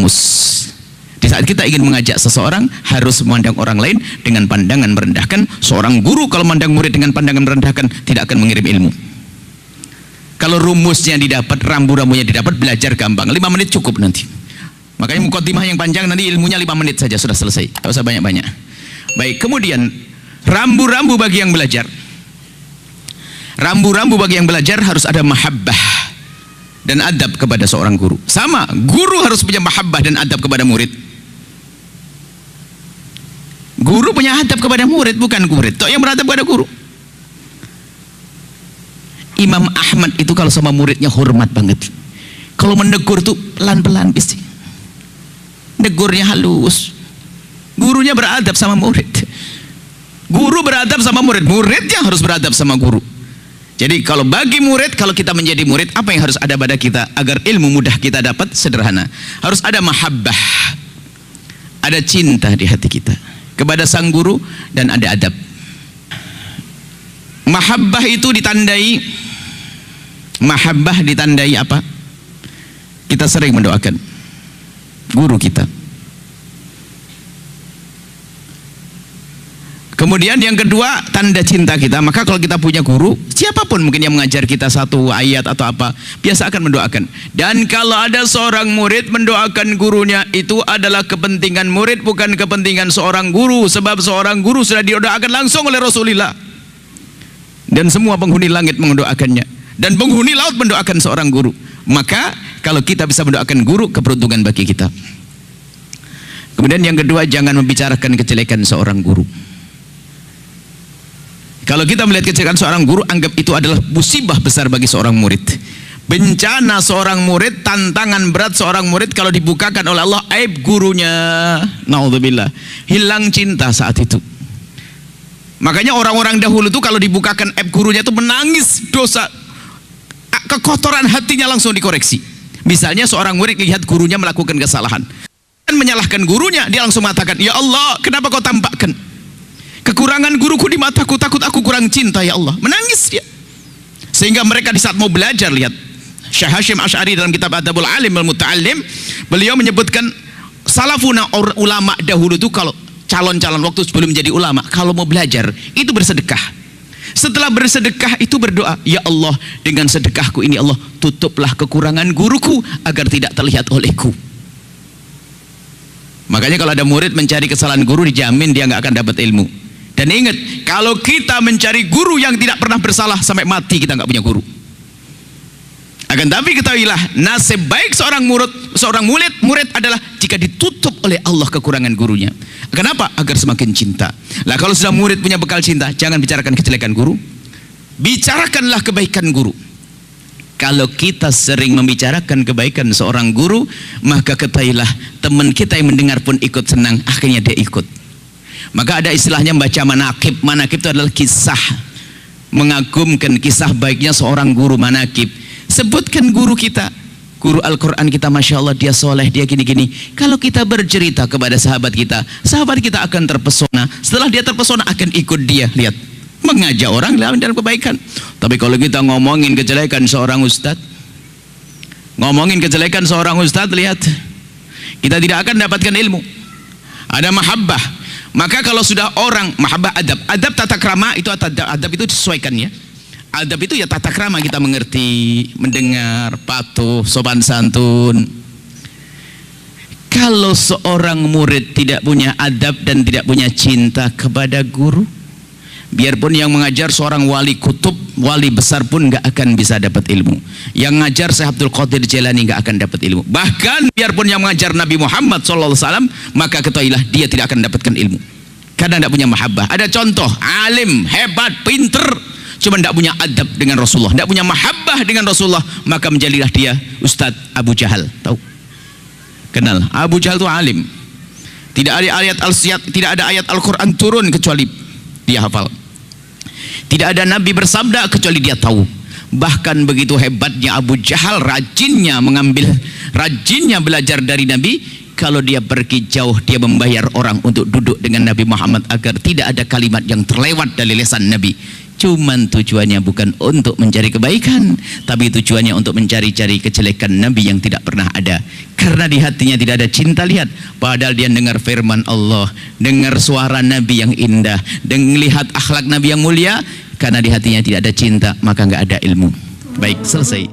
rumus. Di saat kita ingin mengajak seseorang, harus memandang orang lain dengan pandangan merendahkan. Seorang guru kalau memandang murid dengan pandangan merendahkan, tidak akan mengirim ilmu. Kalau rumusnya didapat, rambu-rambunya didapat, belajar gampang. 5 menit cukup nanti. Makanya mukadimah yang panjang, nanti ilmunya 5 menit saja sudah selesai, tidak usah banyak-banyak. Baik, kemudian rambu-rambu bagi yang belajar. Rambu-rambu bagi yang belajar harus ada mahabbah dan adab kepada seorang guru. Sama, guru harus punya mahabbah dan adab kepada murid. Guru punya adab kepada murid, bukan murid tok yang beradab kepada guru. Imam Ahmad itu kalau sama muridnya hormat banget. Kalau menegur tuh pelan-pelan pasti. Negurnya halus. Gurunya beradab sama murid. Guru beradab sama murid, muridnya harus beradab sama guru. Jadi kalau bagi murid, kalau kita menjadi murid, apa yang harus ada pada kita agar ilmu mudah kita dapat? Sederhana, harus ada mahabbah, ada cinta di hati kita kepada sang guru, dan ada adab. Mahabbah itu ditandai, mahabbah ditandai apa? Kita sering mendoakan guru kita. Kemudian yang kedua, tanda cinta kita. Maka kalau kita punya guru, siapapun mungkin yang mengajar kita satu ayat atau apa, biasa akan mendoakan. Dan kalau ada seorang murid mendoakan gurunya, itu adalah kepentingan murid, bukan kepentingan seorang guru. Sebab seorang guru sudah didoakan langsung oleh Rasulullah. Dan semua penghuni langit mendoakannya. Dan penghuni laut mendoakan seorang guru. Maka kalau kita bisa mendoakan guru, keberuntungan bagi kita. Kemudian yang kedua, jangan membicarakan kejelekan seorang guru. Kalau kita melihat kejelekan seorang guru, anggap itu adalah musibah besar bagi seorang murid. Bencana seorang murid, tantangan berat seorang murid kalau dibukakan oleh Allah aib gurunya. Naudzubillah. Hilang cinta saat itu. Makanya orang-orang dahulu itu kalau dibukakan aib gurunya itu menangis dosa. Kekotoran hatinya langsung dikoreksi. Misalnya seorang murid lihat gurunya melakukan kesalahan. Dan menyalahkan gurunya, dia langsung mengatakan, "Ya Allah, kenapa kau tampakkan kekurangan guruku di mataku, takut aku kurang cinta ya Allah." Menangis dia. Sehingga mereka di saat mau belajar, lihat Syekh Hashim Asy'ari dalam kitab Adabul Alim wal Muta'allim, beliau menyebutkan salafuna, ulama dahulu itu kalau calon-calon waktu sebelum menjadi ulama, kalau mau belajar itu bersedekah. Setelah bersedekah itu berdoa, "Ya Allah, dengan sedekahku ini Allah, tutuplah kekurangan guruku agar tidak terlihat olehku." Makanya kalau ada murid mencari kesalahan guru, dijamin dia nggak akan dapat ilmu. Dan ingat, kalau kita mencari guru yang tidak pernah bersalah, sampai mati kita nggak punya guru. Akan tapi ketahuilah, nasib baik seorang murid adalah jika ditutup oleh Allah kekurangan gurunya. Kenapa? Agar semakin cinta. Lah kalau sudah murid punya bekal cinta, jangan bicarakan kejelekan guru, bicarakanlah kebaikan guru. Kalau kita sering membicarakan kebaikan seorang guru, maka ketahuilah teman kita yang mendengar pun ikut senang, akhirnya dia ikut. Maka ada istilahnya membaca manakib. Manakib itu adalah kisah, mengagumkan kisah baiknya seorang guru. Manakib, sebutkan guru kita, guru Al-Quran kita, Masya Allah dia soleh, dia gini-gini. Kalau kita bercerita kepada sahabat kita akan terpesona. Setelah dia terpesona akan ikut dia. Lihat, mengajak orang dalam kebaikan. Tapi kalau kita ngomongin kejelekan seorang ustadz, lihat, kita tidak akan dapatkan ilmu. Ada mahabbah. Maka kalau sudah orang mahabbah, adab tata krama itu, adab itu disesuaikan ya. Adab itu ya tata krama, kita mengerti, mendengar, patuh, sopan santun. Kalau seorang murid tidak punya adab dan tidak punya cinta kepada guru, biarpun yang mengajar seorang wali kutub, wali besar pun nggak akan bisa dapat ilmu. Yang ngajar Syekh Abdul Qadir Jailani nggak akan dapat ilmu. Bahkan biarpun yang mengajar Nabi Muhammad SAW, maka ketahuilah dia tidak akan dapatkan ilmu karena tidak punya mahabbah. Ada contoh, alim, hebat, pinter, cuma tidak punya adab dengan Rasulullah, tidak punya mahabbah dengan Rasulullah, maka menjadilah dia Ustadz Abu Jahal. Tahu? Kenal? Abu Jahal itu alim. Tidak ada ayat Al-Quran turun kecuali dia hafal. Tidak ada Nabi bersabda kecuali dia tahu. Bahkan begitu hebatnya Abu Jahal, rajinnya belajar dari Nabi. Kalau dia pergi jauh, dia membayar orang untuk duduk dengan Nabi Muhammad agar tidak ada kalimat yang terlewat dari lisan Nabi. Cuman tujuannya bukan untuk mencari kebaikan, tapi tujuannya untuk mencari-cari kejelekan Nabi yang tidak pernah ada. Karena di hatinya tidak ada cinta. Lihat, padahal dia dengar firman Allah, dengar suara Nabi yang indah, dan melihat akhlak Nabi yang mulia. Karena di hatinya tidak ada cinta, maka nggak ada ilmu. Baik, selesai.